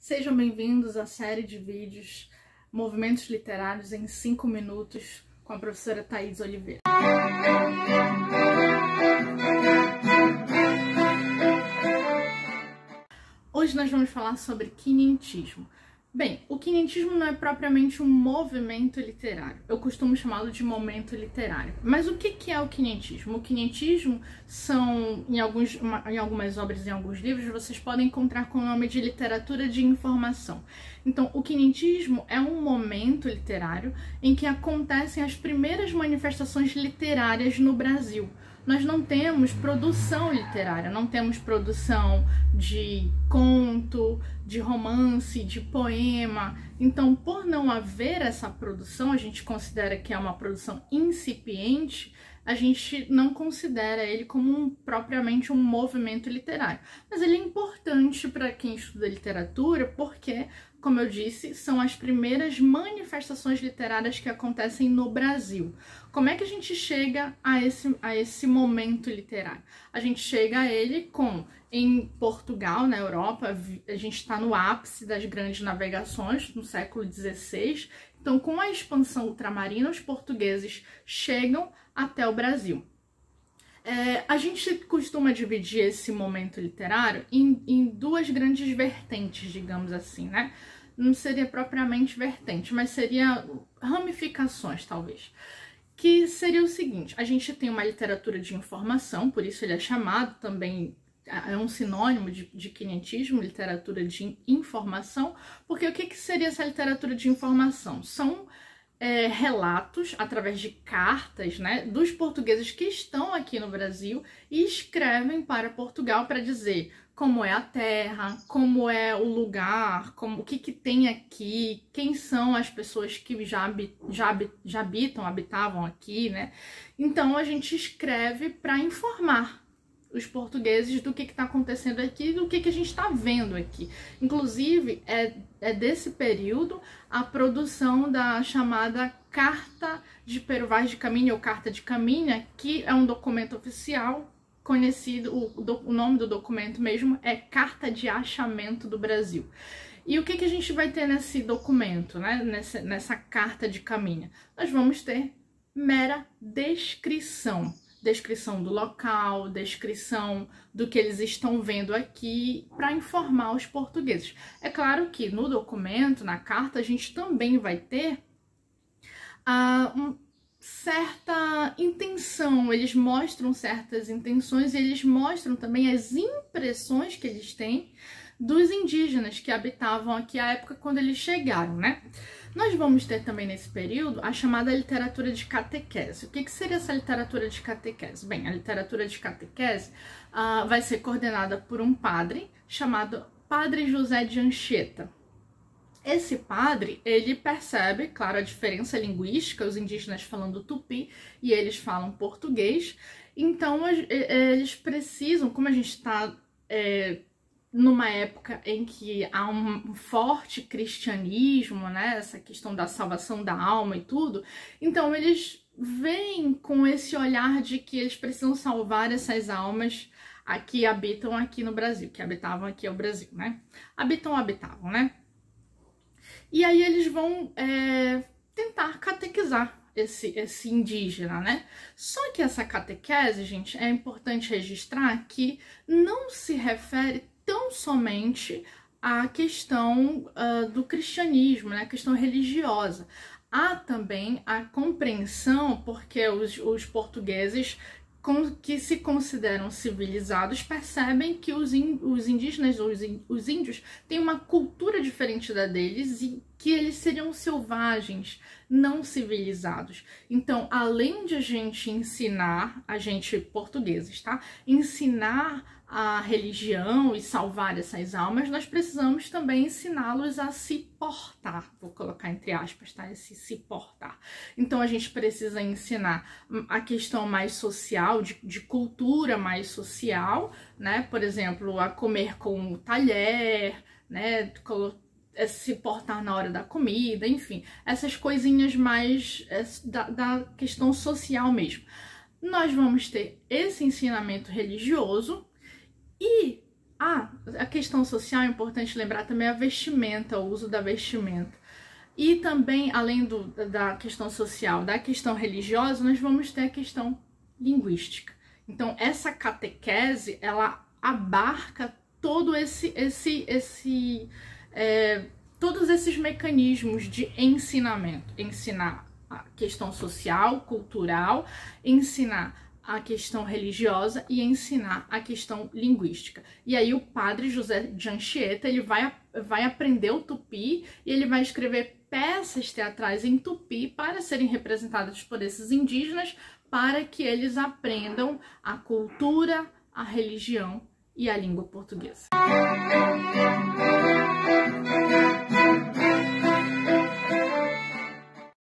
Sejam bem-vindos à série de vídeos Movimentos Literários em 5 minutos com a professora Thaís Oliveira. Hoje nós vamos falar sobre quinhentismo. Bem, o quinhentismo não é propriamente um movimento literário, eu costumo chamá-lo de momento literário. Mas o que é o quinhentismo? O quinhentismo são, em algumas obras, em alguns livros, vocês podem encontrar com o nome de literatura de informação. Então, o quinhentismo é um momento literário em que acontecem as primeiras manifestações literárias no Brasil. Nós não temos produção literária, não temos produção de conto, de romance, de poema. Então, por não haver essa produção, a gente considera que é uma produção incipiente, a gente não considera ele como propriamente um movimento literário. Mas ele é importante para quem estuda literatura porque, como eu disse, são as primeiras manifestações literárias que acontecem no Brasil. Como é que a gente chega a esse momento literário? A gente chega a ele em Portugal, na Europa, a gente está no ápice das grandes navegações, no século XVI. Então, com a expansão ultramarina, os portugueses chegam até o Brasil. A gente costuma dividir esse momento literário em duas grandes vertentes, digamos assim, né? Não seria propriamente vertente, mas seria ramificações, talvez. Que seria o seguinte, a gente tem uma literatura de informação, por isso ele é chamado também, é um sinônimo de quinhentismo, literatura de informação, porque o que seria essa literatura de informação? São relatos, através de cartas, né, dos portugueses que estão aqui no Brasil e escrevem para Portugal para dizer como é a terra, como é o lugar, o que tem aqui, quem são as pessoas que já habitavam aqui, né? Então a gente escreve para informar os portugueses do que está acontecendo aqui, do que a gente está vendo aqui. Inclusive, é desse período a produção da chamada Carta de Pero Vaz de Caminha, ou Carta de Caminha, que é um documento oficial conhecido, o nome do documento mesmo é Carta de Achamento do Brasil. E o que a gente vai ter nesse documento, né? Nessa Carta de Caminha? Nós vamos ter mera descrição. Descrição do local, descrição do que eles estão vendo aqui para informar os portugueses. É claro que no documento, na carta, a gente também vai ter certa intenção, eles mostram certas intenções e eles mostram também as impressões que eles têm dos indígenas que habitavam aqui à época quando eles chegaram, né? Nós vamos ter também nesse período a chamada literatura de catequese. O que seria essa literatura de catequese? Bem, a literatura de catequese vai ser coordenada por um padre chamado Padre José de Anchieta. Esse padre, ele percebe, claro, a diferença linguística, os indígenas falando tupi e eles falam português. Então, eles precisam, como a gente está numa época em que há um forte cristianismo, né, essa questão da salvação da alma e tudo, então eles vêm com esse olhar de que eles precisam salvar essas almas que habitam aqui no Brasil, que habitavam aqui ao Brasil, né? Habitavam, né? E aí eles vão tentar catequizar esse indígena, né? Só que essa catequese, gente, é importante registrar que não se refere tão somente à questão do cristianismo, né? A questão religiosa. Há também a compreensão, porque os portugueses que se consideram civilizados percebem que os indígenas, os índios, têm uma cultura diferente da deles e que eles seriam selvagens, não civilizados. Então, além de a gente ensinar, a gente portugueses, tá? Ensinar a religião e salvar essas almas, nós precisamos também ensiná-los a se portar. Vou colocar entre aspas, tá? Esse se portar. Então, a gente precisa ensinar a questão mais social, de cultura mais social, né? Por exemplo, a comer com o talher, né? Se portar na hora da comida, enfim. Essas coisinhas mais da questão social mesmo. Nós vamos ter esse ensinamento religioso e A questão social é importante lembrar também a vestimenta, o uso da vestimenta. E também, além da questão social, da questão religiosa, nós vamos ter a questão linguística. Então, essa catequese, ela abarca todo todos esses mecanismos de ensinamento. Ensinar a questão social, cultural, ensinar a questão religiosa e ensinar a questão linguística. E aí o padre José de Anchieta, ele vai aprender o tupi e ele vai escrever peças teatrais em tupi para serem representadas por esses indígenas, para que eles aprendam a cultura, a religião e a língua portuguesa.